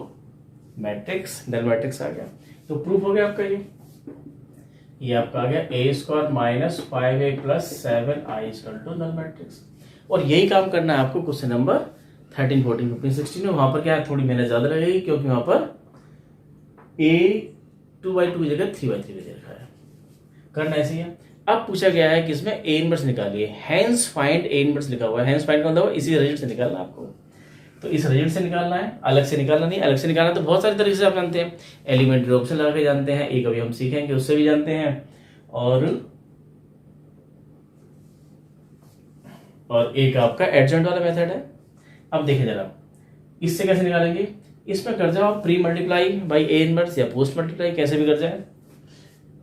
मैट्रिक्स, नल मैट्रिक्स आ गया। तो प्रूफ हो गया आपका ये आपका आ गया a² - 5a + 7i = null matrix. और यही काम करना है आपको क्वेश्चन नंबर 13, 14, 15, 16 में। वहां पर क्या है, थोड़ी मेहनत ज्यादा लगेगी क्योंकि वहां पर a 2/2 की जगह 3/3 दे रखा है। करना ऐसे ही है। अब पूछा गया है कि इसमें a इनवर्स निकालिए, हैंस फाइंड a इनवर्स लिखा हुआ है। हैंस फाइंड का मतलब इसी रिजल्ट से निकालना आपको। तो इस रिजल्ट से निकालना है, अलग से निकालना नहीं। अलग से निकालना तो बहुत सारे तरीके से आप जानते हैं, एलिमेंट्री ऑप्शन लगा के जानते हैं, एक अभी हम सीखेंगे उससे भी जानते हैं, और एक आपका एडजॉइंट वाला मेथड है। अब देखिए जरा इससे कैसे निकालेंगे। इसमें कर जाओ pre multiply by A inverse या पोस्ट मल्टीप्लाई, कैसे भी कर जाए।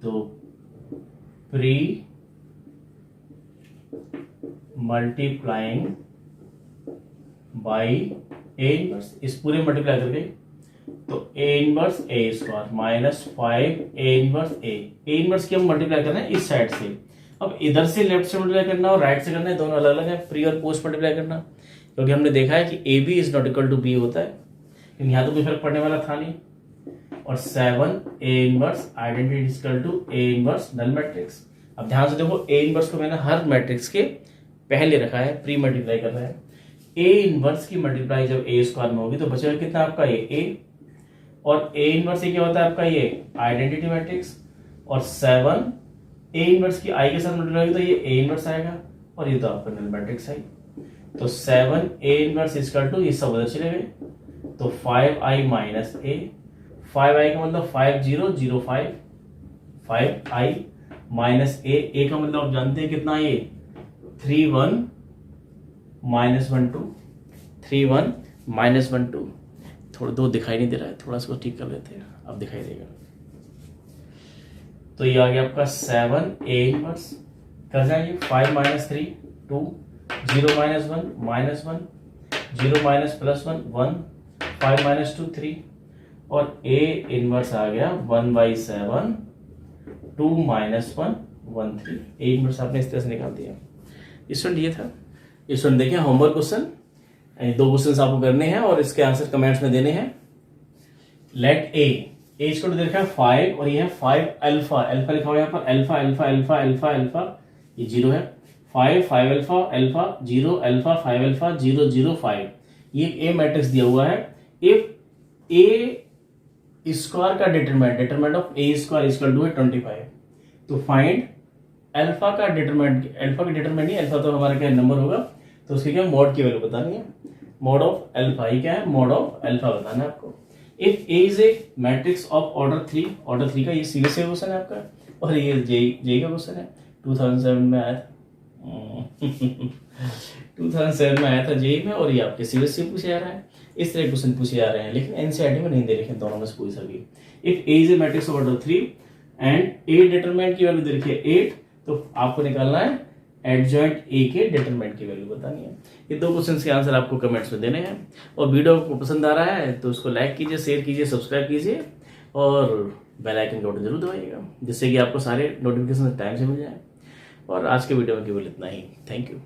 तो pre multiplying by A inverse, इस पूरे मल्टीप्लाई करके, तो A inverse a² - 5 A inverse A inverse की हम मल्टीप्लाई कर रहे हैं इस साइड से। अब इधर से लेफ्ट से मल्टीप्लाई करना और राइट से करना है, दोनों अलग अलग है। प्री और पोस्ट मल्टीप्लाई करना, क्योंकि हमने देखा है कि A B is not equal to B होता है, लेकिन यहाँ तो कोई फर्क पड़ने वाला था नहीं। और 7 A inverse identity equal to A inverse null matrix. अब ध्यान से देखो, ए इनवर्स को मैंने हर मैट्रिक्स के पहले रखा है, प्री मल्टीप्लाई कर रहा है। ए इनवर्स की मल्टीप्लाई जब a² में होगी तो बचेगा कितना आपका ए, और ए इनवर्स क्या होता है आपका ये आइडेंटिटी मैट्रिक्स। और 7 ए इनवर्स की आई के साथ मल्टीप्लाई होगी तो ये ए इनवर्स आएगा, और ये तो आपका नल मैट्रिक्स है। तो 7 ए इनवर्स इक्वल टू, ये सब उधर चले गए, तो 5i - a, 5i का मतलब 5 0 0 5, 5i - a का मतलब आप जानते हैं कितना ये 3 1 -1 2, 3 1 -1 2। थोड़ा दो दिखाई नहीं दे रहा है, थोड़ा सा ठीक कर लेते हैं, अब दिखाई देगा। तो ये आ गया आपका 7 ए इनवर्स, कर जाएंगे 5 - 3 2, 0 - 1 -1, 0 - +1 1, 5 - 2 3, और ए इनवर्स आ गया 1/7 2 - 1 1 3। ए इनवर्स आपने इस तरह से निकाल दिया। स्टूडेंट ये था। स्टूडेंट देखिए होमवर्क क्वेश्चन, 2 क्वेश्चन आपको करने हैं और इसके आंसर कमेंट्स में देने हैं। लेट ए को दे रखा है 5 और ये है 5 अल्फा, अल्फा लिखा हुआ है यहाँ पर, alpha alpha alpha alpha alpha, ये 0 है। 5 5 अल्फा अल्फा 0 अल्फा 5 अल्फा 0 0 5, ये ए मैट्रिक्स दिया हुआ है। इफ ए स्क्वायर का determinant of a² equal to 25, तो फाइंड अल्फा का डिटरमिनेंट, अल्फा का डिटरमिनेंट नहीं, अल्फा तो हमारा क्या नंबर होगा, तो उसकी क्या मॉड की वैल्यू बतानी है। मॉड ऑफ अल्फा, ये क्या है मॉड ऑफ अल्फा बताना है आपको। If A is a matrix of order 3, order 3 का ये सीरीज से क्वेश्चन है आपका, और ये जेई का क्वेश्चन है, 2007 में आया था 2007 में आया था जेई में, और ये आपके सीरीज से पूछे जा रहा है। इस तरह क्वेश्चन पूछे जा रहे हैं, लेकिन एनसीईआरटी में नहीं दे रखे दोनों में से कोई सा भी। If A is a matrix of order 3 and A determinant की वैल्यू दे रखी है 8, तो आपको निकालना है एडजॉइंट ए के डिटरमिनेंट की वैल्यू बतानी है। ये 2 क्वेश्चंस के आंसर आपको कमेंट्स में देने हैं। और वीडियो आपको पसंद आ रहा है तो उसको लाइक कीजिए, शेयर कीजिए, सब्सक्राइब कीजिए, और बेल आइकन का बटन जरूर दबाइएगा, जिससे कि आपको सारे नोटिफिकेशन टाइम से मिल जाए। और आज के वीडियो में केवल इतना ही। Thank you.